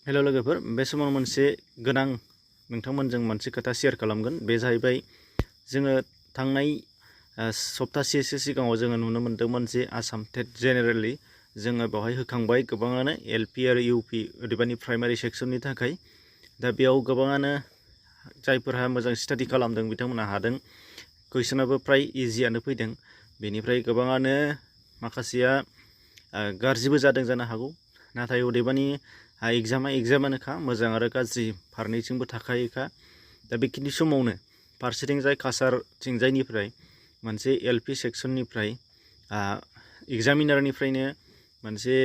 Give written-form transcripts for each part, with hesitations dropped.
हेल' लोगोफोर, बे समाव मोनसे गोनां नोंथांमोनजों मोनसे खोथा शेयार खालामगोन। बे जाहैबाय जोङो थांनाय सप्तासेसो सिगाङाव जोङो नुनो मोन्दोंमोन जे आसाम टेट जेनेरेलि जोङो बेवहाय होखांबाय गोबाङानो एलपि आरो इउपि अदेबानि प्राइमारि सेक्सननि थाखाय। दा बेयाव गोबाङानो जायफोरहा मोजां स्टाडि खालामदों बिथांमोनहा हादों। कुइसनाबो फ्राय इजियानो फैदों। बेनिफ्राय गोबाङानो माखासेया गाज्रिबो जादों जानो हागौ, नाथाय अदेबानि एग्जामानोखा, मोजां आरो गाज्रि फारनैथिंबो थाखायोखा। दा बेखिनि समावनो फारसेथिंजाय कासारथिंजायनिफ्राय मोनसे एलपि सेक्सननिफ्राय एग्जामिनारनिफ्रायनो मोनसे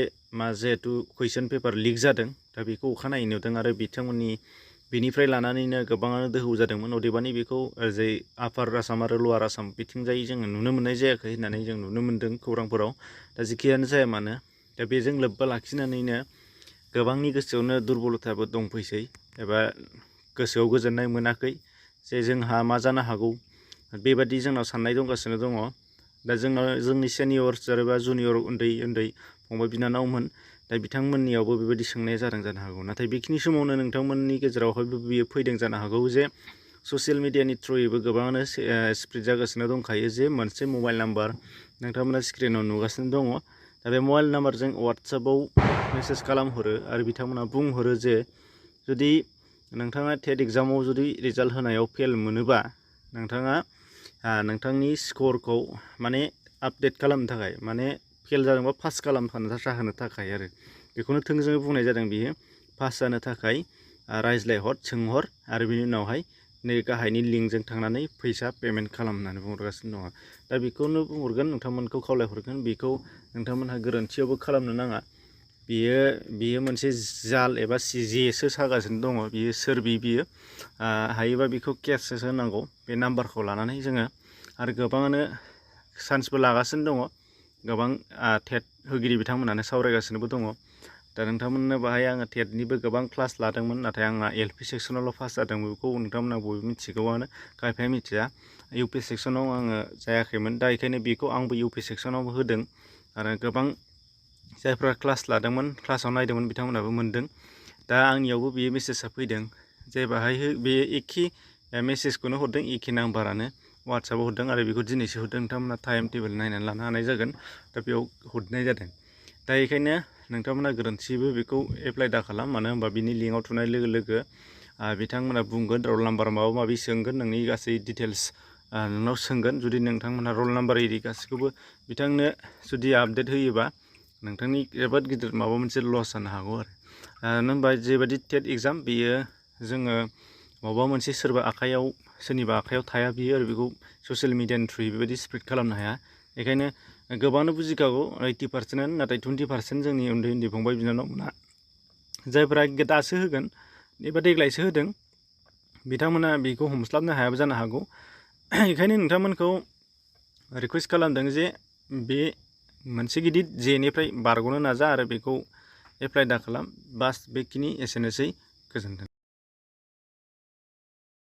जिहेथु कुइसन पेपार लिक जादों। दा बेखौ अखानायै नुदों आरो बिथांमोननि बेनिफ्राय लानानैनो गोबाङानो दोहौ जादोंमोन। अदेबानि बेखौ ओरै आपार आसाम आरो लवार आसाम बिथिंजाय जोङो नुनो मोननाय जायाखै होननानै जों नुनो मोन्दों खौरांफोराव। दा जेखियानो जाया मानो, दा बेजों लोब्बा लाखिनानैनो गोबांनि गोसोआवनो दुरबलथाबो दंफैसै एबा गोसोआव गोजोननाय मोनाखै जे जोंहा मा जानो हागौ, बेबादि जोंनाव साननाय दंगासिनो दङ। दा जोंनि सेनियर्स एबा जुनियर उन्दै फंबाय बिनानावमोन, दा बिथांमोननियावबो बेबायदि सोंनाया जादों जानो हागौ। नाथाय बेखिनि समावनो नोंथांमोननि गेजेरावहायबो बियो फैदों जानो हागौ जे ससियेल मिडियानि थ्रुयैबो गोबाङानो स्प्रेड जागासिनो दंखायो जे मोनसे मबाइल नाम्बार नोंथांमोना स्क्रिनाव नुगासिनो दङ। दा बे मबाइल नाम्बारजों वाट्सएपआव मेसेज खालामहरो आरो बिथांमोना बुंहरो जे जुदि नोंथाङा टेट एग्जामाव जुदि रिजाल्ट होनायाव फेल मोनोबा नोंथाङा नोंथांनि स्करखौ माने आपडेट खालामनो थाखाय, माने फेल जादोंबा पास जाहोनो थाखाय आरो बेखौनो थोंजोङै बुंनाय जादों। बियो पास जानो थाखाय रायज्लायहर, सोंहर आरो बिनि उनावहाय नै गाहायनि लिंकजों थांनानै फैसा पेमेन्ट खालाम होननानै बुंहरगासिनो दङ। दा बेखौनो बुंहरगोन, नोंथांमोनखौ खावलायहरगोन, बेखौ नोंथांमोनहा गोरोन्थियावबो खालामनो नाङा। बियो मोनसे जाल एबा जेसो सागासिनो दङ। बियो सोर बियो हायोबा बेखौ केससो होनांगौ बे नाम्बारखौ लानानै जोङो। आरो गोबाङानो चान्सबो लागासिनो दङ, गोबां टेट होगिरि बिथांमोनानो सावरायगासिनोबो दङ। दा नोंथांमोननो बाहाय आङो टेटनिबो गोबां क्लास लादोंमोन, नाथाय आंहा एलपि सेक्सनावल' पास जादों। बेखौ नोंथांमोना बयबो मिथिगौआनो, खायफाया मिथिया। इउपि सेक्सनाव आङो जायाखैमोन, दा बेखायनो बेखौ आंबो इउपि सेक्सनाव होदों। आरो गोबां जायफ्रा क्लास लादोंमोन, क्लासाव नायदोंमोन, बिथांमोनाबो मोन्दों। दा आंनियावबो बेयो मेसेजआ फैदों जे बाहाय बे एखे मेसेजखौनो हरदों, एखे नाम्बारानो वाट्सएपआव हरदों आरो बेखौ दिनैसो हरदों। नोंथांमोना टाइम टेबोल नायनानै लानो हानाय जागोन। दा बेयाव हरनाय जादों। दा बेखायनो नोंथांमोना गोरोन्थिबो बेखौ एप्लाइ दा खालाम, मानो होनबा बिनि लिंकआव थुनाय लोगो लोगो बिथांमोना बुंगोन, रल नाम्बार माबा माबि सोंगोन, नोंनि गासै डिटेल्स नोंनाव सोंगोन। जुदि नोंथांमोनहा रल नाम्बार एरि गासैखौबो बिथांनो जुदि आपडेट होयोबा नोंथांनि जोबोद गिदिर माबा मोनसे लस जानो हागौ आरो होनबा जेबायदि टेट एग्जाम, बेयो जोङो माबा मोनसे सोरनिबा आखायाव थाया बियो, आरो बेखौ ससियेल मिडियानि थ्रुयै बेबायदि स्प्रेड खालामनो हाया। बेखायनो गोबाङानो बुजिखागौ 80%, नाथाय 20% जोंनि उन्दै फंबाय बिनानावमोना जायफ्रा दासो होगोन एबा देग्लायसो होदों, बिथांमोना बेखौ हमस्लाबनो हायाबो जानो हागौ। बेखायनो नोंथांमोनखौ रिकुवेस्ट खालामदों जे बे मोनसे गिदिर जेनिफ्राय बारग'नो नाजा आरो बेखौ एप्लाइ दा खालाम। बास बेखिनि एसेनोसै, गोजोन्थों।